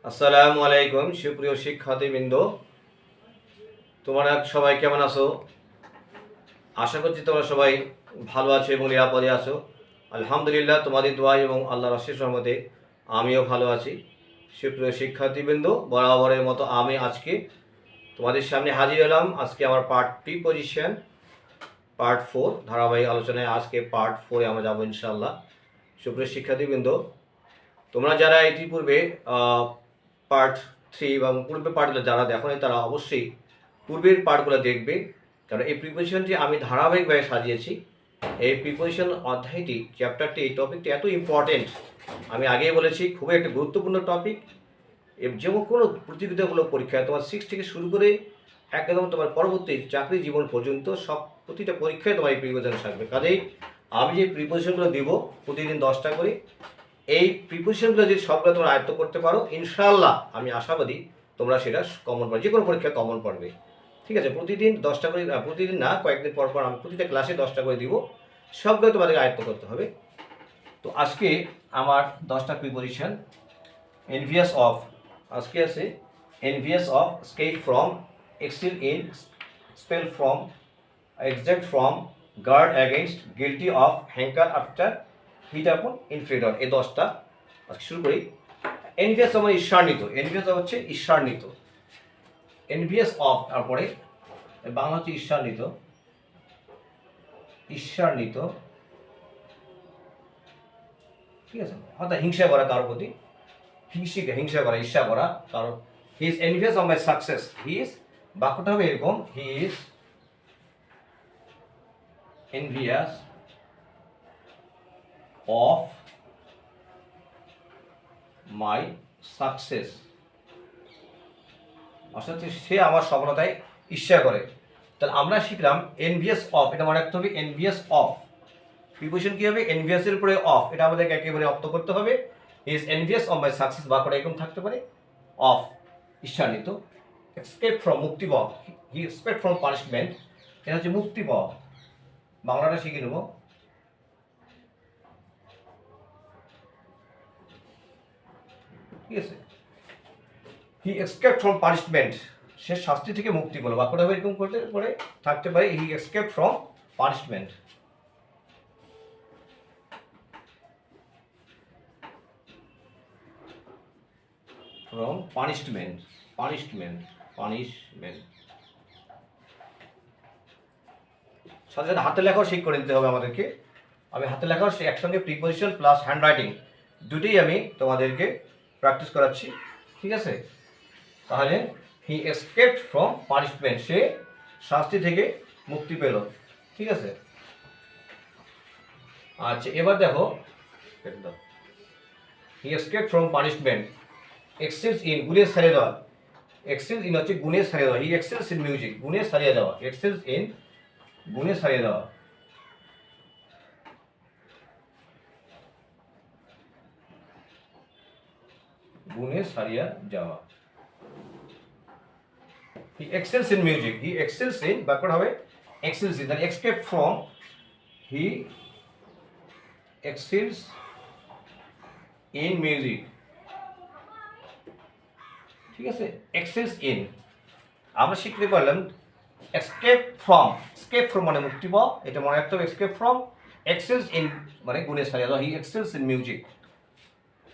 আসসালামু আলাইকুম সুপ্রিয় শিক্ষার্থীবৃন্দ, তোমরা সবাই কেমন আছো? আশা করছি তোমরা সবাই ভালো আছো এবং নিরাপদে আছো। আলহামদুলিল্লাহ, তোমাদের দোয়া এবং আল্লাহর অশেষ রহমতে আমিও ভালো আছি। সুপ্রিয় শিক্ষার্থীবৃন্দ, বরাবরের মতো আমি আজকে তোমাদের সামনে হাজির হলাম। আজকে আমার পার্ট প্রিপজিশন পার্ট 4 ধারাবাহিক আলোচনায় আজকে পার্ট 4-এ আমরা যাবো ইনশাআল্লাহ। সুপ্রিয় শিক্ষার্থীবৃন্দ, তোমরা যারা ইতিপূর্বে পার্ট 3 এবং পূর্বের পার্টগুলো যারা দেখো নাই তারা অবশ্যই পূর্বের পার্টগুলো দেখবে, কারণ এই প্রিপোজিশনটি আমি ধারাবাহিকভাবে সাজিয়েছি। এই প্রিপোজিশন অধ্যায়টি, চ্যাপ্টারটি, এই টপিকটি এত ইম্পর্টেন্ট, আমি আগেই বলেছি, খুবই একটা গুরুত্বপূর্ণ টপিক। যেমন কোনো প্রতিযোগিতামূলক পরীক্ষায় তোমার 6 থেকে শুরু করে একদম তোমার পরবর্তী চাকরি জীবন পর্যন্ত সব প্রতিটা পরীক্ষায় তোমার এই প্রিপোজিশন থাকবে। কাজেই আমি যে প্রিপোজিশনগুলো দিব প্রতিদিন 10টা করে, এই প্রিপোজিশনগুলো যদি সবগুলো তোমরা আয়ত্ত করতে পারো, ইনশাআল্লাহ আমি আশাবাদী তোমরা সেটা কমন পাবে, যে কোনো পরীক্ষায় কমন পড়বে। ঠিক আছে, প্রতিদিন 10টা করে, প্রতিদিন না, কয়েকদিন পর পর আমি প্রতিটা ক্লাসে 10টা করে দিব, সবগুলো তোমাদেরকে আয়ত্ত করতে হবে। তো আজকে আমার 10টা প্রিপোজিশন। এনভিয়াস অফ, আজকে আছে envious of, escape from, excel in, expel from, except from, guard against, guilty of, hanker after, hit upon, ইনফিডর, এই 10টা। আজকে শুরু করি। এনভিয়াস মানে ঈর্ষান্বিত, এনভিয়াস হচ্ছে ঈর্ষান্বিত, এনভিয়াস অফ, তারপরে বাংলা হচ্ছে ঈর্ষান্বিত, ঈর্ষান্বিত, ঠিক আছে, অর্থাৎ হিংসা করা কারোর প্রতি, হিংসা করা, ঈর্ষা করা কারণ। He is envious of my success, he is, বাক্যটা হবে এরকম, he is envious of my success, অর্থাৎ সে আমার সফলতায় ঈর্ষা করে। তাহলে আমরা শিখলাম এনভিয়াস অফ, এটা মনে রাখতে হবে, এনভিয়াস অফ। প্রিপোজিশন কি হবে? এনভিয়াসের উপরে অফ, এটা আমাদেরকে একেবারে অর্থ করতে হবে। He is envious of my success, বাক্যটা এরকম থাকতে পারে, অফ, ঈর্ষান্বিত। এসকেপ ফ্রম, মুক্তি পাওয়া, হি এসকেপ ফ্রম পানিশমেন্ট, এটা হচ্ছে মুক্তি পাওয়া, বাংলাটা শিখে নেব। ঠিক আছে, হি এসকেপ ফ্রম পানিশমেন্ট, সে শাস্তি থেকে মুক্তি পেল, বাক্যটা এরকম করতে করে থাকতে পারে, he escape from punishment. From punishment, punishment, punishment. সাথে সাথে হাতে লেখাও ঠিক করে দিতে হবে আমাদেরকে। আমি হাতে লেখাও একসঙ্গে প্রিপোজিশন প্লাস হ্যান্ড রাইটিং দুটোই আমি তোমাদেরকে প্র্যাকটিস করাচ্ছি। ঠিক আছে, তাহলে হি এসকেপড ফ্রম পানিশমেন্ট, সে শাস্তি থেকে মুক্তি পেল। ঠিক আছে, আচ্ছা এবার দেখো, হি escaped from punishment, excels in, গুণে সারিয়ে দেওয়া, এক্সেলস ইন হচ্ছে গুণে সারিয়ে দেওয়া, হি এক্সেলস ইন মিউজিক, গুণে সারিয়ে দেওয়া, এক্সেলস ইন, গুণে সারিয়ে দেওয়া। গুণে সারিয়ে যাওয়া, he excels in music, he excels in, বাক্যটা হবে এক্সেলস ইন, তাহলে escape from, he excels in music. ঠিক আছে, এক্সেলস ইন আমরা শিখতে পারলাম। এসকেপ ফ্রম, এসকেপ ফ্রম মানে মুক্তি পাওয়া, এটা মনে রাখতে হবে, এসকেপ ফ্রম, এক্সেলস ইন মানে গুণে সারিয়ে দেওয়া, he excels in music.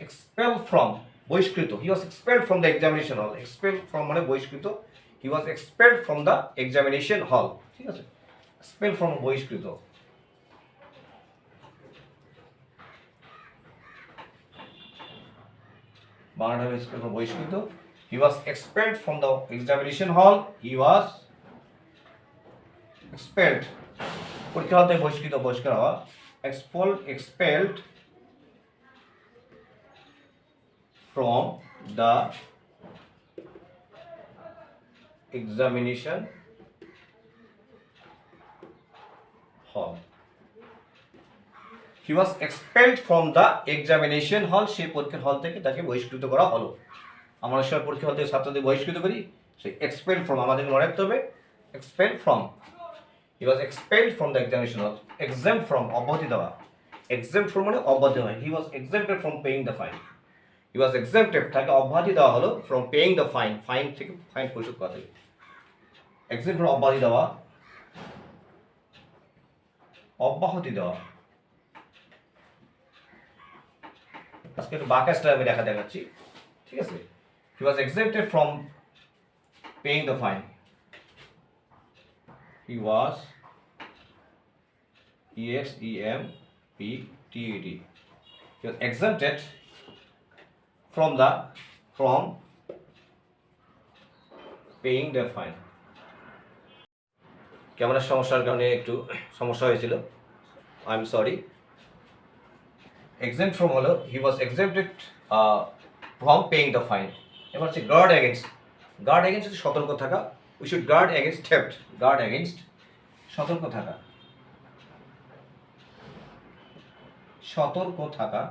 Expel from, বহিষ্কৃত, he was expelled from the examination hall, expel from মানে বহিষ্কৃত, he was expelled from the examination hall. ঠিক আছে, এক্সপেল ফ্রম বহিষ্কৃত, বাংলাটা হবে এক্সপেল ফ্রম বহিষ্কৃত, he was expelled from the examination hall, he was expelled, পরীক্ষা হল থেকে বহিষ্কৃত, বহিষ্কার হওয়া, expelled from the examination hall, he was expelled from the examination hall, সেই পরীক্ষার হল থেকে তাকে বহিষ্কৃত করা হলো। আমরা সব পরীক্ষা হল থেকে ছাত্রদের বহিষ্কৃত করি, সেই expelled from আমাদের মনে রাখতে হবে, expelled from, he was expelled from the examination hall, exempt from অব্যাহতি দেওয়া, exempt from মানে অব্যাহতি হয়, he was exempted from paying the fine, he was accepted, তাকে অব্যাহতি দেওয়া হলো from paying the fine, fine থেকে ফাইন পরিশোধ করা থেকে। এক্সেপ্ট ফ্রম অব্যাহতি দেওয়া, অব্যাহতি দেওয়া। আজকে একটু বাকাসটা আমি দেখাচ্ছি, ঠিক আছে। He was exempted from paying the fine, he was EXEMPTED, he was exempted from paying the fine. ক্যামেরার সমস্যার কারণে একটু সমস্যা হয়েছিল, I am sorry. Exempt from হলো he was exempted from paying the fine. এবার হচ্ছে গার্ড এগেনস্ট। গার্ড এগেনস্ট হচ্ছে সতর্ক থাকা। We should guard against theft, guard against সতর্ক থাকা, সতর্ক থাকা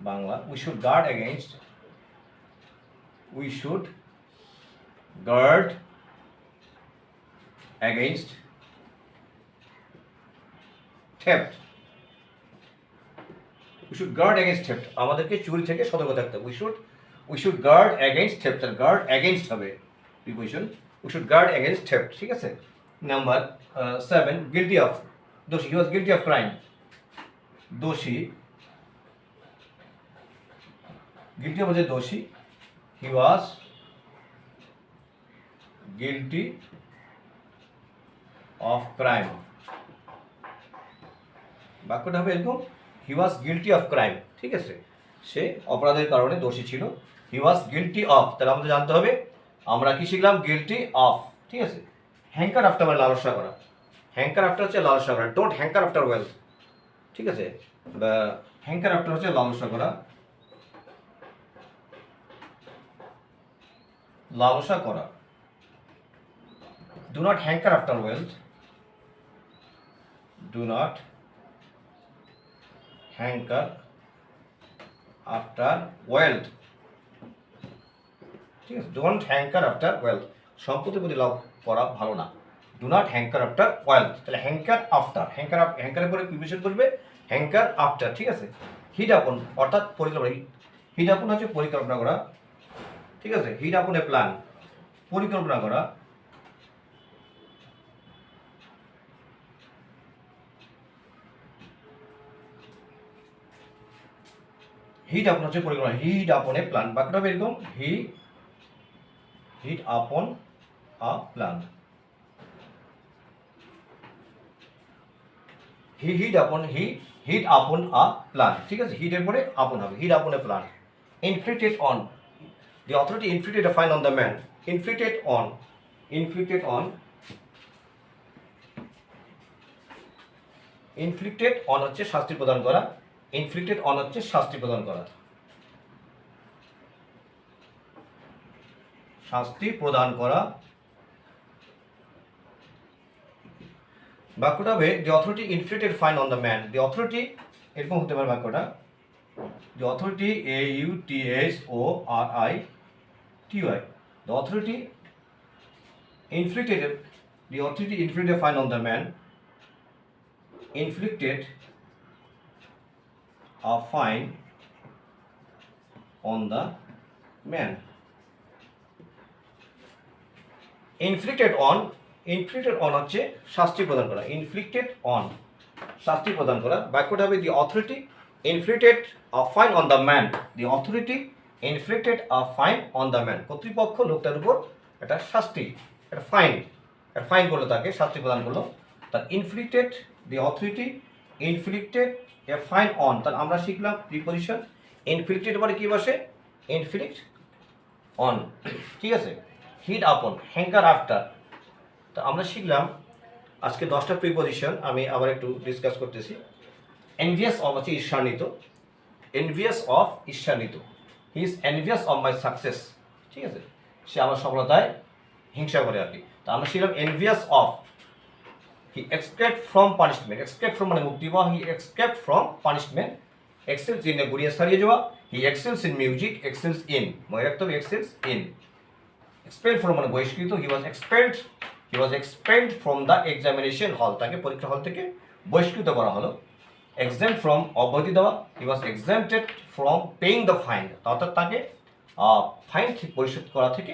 Bangla. We should guard against, we should guard against theft, we should guard against theft, আমাদেরকে চুরি থেকে সতর্ক থাকতে হবে। We should guard against theft, আর গার্ড এগেনস্ট হবে preposition. We should guard against theft, ঠিক আছে। নাম্বার 7, গিলটি অফ, দোষী। He was guilty of crime, দোষী। গিলটি হচ্ছে দোষী, he was guilty of crime. বাক্যটা হবে এরকম, হি ওয়াজ গিলটি অফ ক্রাইম, ঠিক আছে। সে অপরাধের কারণে দোষী ছিল। হি ওয়াজ গিলটি অফ, তাহলে আমাদের জানতে হবে আমরা কি শিখলাম, গিলটি অফ, ঠিক আছে। হ্যাঙ্কার আফটার মানে লালসা করা। হ্যাঙ্কার আফটার হচ্ছে লালসা করা, ডোন্ট হ্যাঙ্কার আফটার ওয়েলথ, ঠিক আছে। হ্যাঙ্কার আফটার হচ্ছে লালসা করা, লালসা করা। Do not hanker after wealth, do not hanker after wealth, ঠিক আছে। ডোন্ট হ্যাঙ্কার আফটার ওয়েলথ, সম্পত্তির প্রতি লাভ করা ভালো না। Do not hanker after wealth, তাহলে হ্যাঙ্কার আফটার, হ্যাঙ্কারের পরে প্রিপোজিশন করবে হ্যাঙ্কার আফটার, ঠিক আছে। হিট আপন অর্থাৎ পরিকল্পনা, হিট আপন হচ্ছে পরিকল্পনা করা, ঠিক আছে। হিট আপন এ প্ল্যান, পরিকল্পনা করা। হিট আপন হচ্ছে পরিকল্পনা, হিট আপন এ প্ল্যান। বাক্যটা হবে এরকম, হিট আপন আ প্ল্যান। হিট আপন আ প্ল্যান, ঠিক আছে। হিটের পরে আপন হবে, hit upon a plan. Inflicted on, the authority inflicted a fine on the man. Inflicted on হচ্ছে শাস্তি প্রদান করা, inflicted on হচ্ছে শাস্তি প্রদান করা, শাস্তি প্রদান করা। বাক্যটা হবে the authority inflicted fine on the man. The authority এরকম হতে পারে বাক্যটা, the authority AUTHORITY, the authority inflicted a fine on the man, inflicted a fine on the man. Inflicted on হচ্ছে শাস্তি প্রদান করা, inflicted on শাস্তি প্রদান করা। বাক্যটা হবে the authority inflicted a fine on the man. The authority inflicted a fine on the man. কর্তৃপক্ষ লোকটার উপর একটা শাস্তি, একটা ফাইন করলো, তাকে শাস্তি প্রদান করলো। তার inflicted, the authority inflicted a fine on, তাহলে আমরা শিখলাম প্রিপোজিশন inflicted পরে কি বসে, inflict on, ঠিক আছে। হিট আপন, হ্যাঙ্কার আফটার। তো আমরা শিখলাম আজকে 10টা প্রিপোজিশন, আমি আবার একটু ডিসকাস করতেছি। envious of হচ্ছে ঈর্ষান্বিত, envious of ঈর্ষান্বিত, he is envious of my success, ঠিক আছে। সে আমার সফলতায় হিংসা করে আর কি। তো আমরা শিখলাম envious of, he escaped from punishment, escape from মানে মুক্তি পাওয়া, হি escaped from punishment, excels in গুড়িয়ে ছাড়িয়ে যাওয়া, হি excels in music, excels in মনে রাখতে হবে excels in। expelled from মানে বহিষ্কৃত, he was expelled from the examination hall, তাকে পরীক্ষা হল থেকে বহিষ্কৃত করা হলো। exempt from অব্যাহতি দেওয়া, হি was exempted from paying the fine, অর্থাৎ তাকে ফাইন পরিশোধ করা থেকে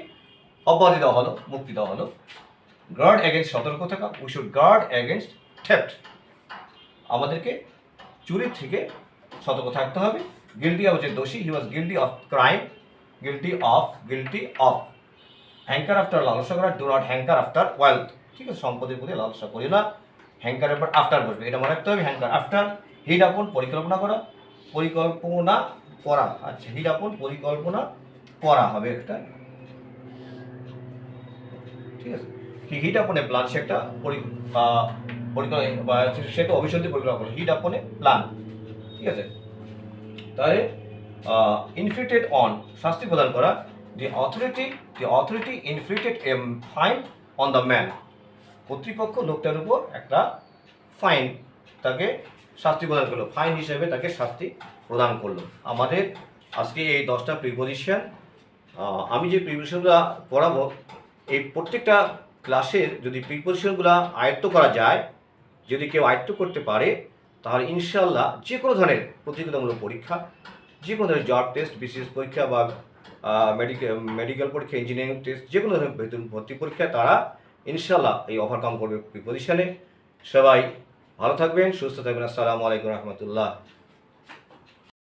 অব্যাহতি দেওয়া হলো, মুক্তি দেওয়া হলো। গার্ড এগেনস্ট, সতর্ক থাকা, we should guard against theft, আমাদেরকে চুরি থেকে সতর্ক থাকতে হবে। গিল্টি অফ, যে দোষী, he was guilty of crime, guilty of hanker after, লালসা করা, do not hanker after wealth, ঠিক আছে, সম্পদের প্রতি লালসা করি না, হ্যাঙ্কারের পর আফটার বসবে, এটা মনে রাখতে হবে। হ্যাঙ্কার আফটার, হিড আপন, পরিকল্পনা করা, আচ্ছা হিড আপন, পরিকল্পনা করা হবে একটা, ঠিক আছে। হিড আপনে প্ল্যান, সে একটা পরিকল্পনা, সে একটা অভিসন্ধি পরিকল্পনা করে, হিড আপনে প্ল্যান, ঠিক আছে। তাহলে ইনফ্লিক্টেড অন, শাস্তি প্রদান করা, দি authority inflicted A fine on the man, কর্তৃপক্ষ লোকটার উপর একটা ফাইন, তাকে শাস্তি প্রদান করলো, ফাইন হিসেবে তাকে শাস্তি প্রদান করলো। আমাদের আজকে এই 10টা প্রিপোজিশন, আমি যে প্রিপোজিশনগুলো পড়াবো, এই প্রত্যেকটা ক্লাসের যদি প্রিপোজিশনগুলো আয়ত্ত করা যায়, যদি কেউ আয়ত্ত করতে পারে, তাহলে ইনশাল্লাহ যে কোনো ধরনের প্রতিযোগিতামূলক পরীক্ষা, যে কোনো ধরনের জব টেস্ট, বিসিএস পরীক্ষা বা মেডিকেল পরীক্ষা, ইঞ্জিনিয়ারিং টেস্ট, যে কোনো ধরনের ভর্তি পরীক্ষা তারা ইনশাল্লাহ এই ওভারকাম করবে প্রিপোজিশনে। সবাই ভালো থাকবেন, সুস্থ থাকবেন। আসসালামু আলাইকুম রহমতুল্লাহ।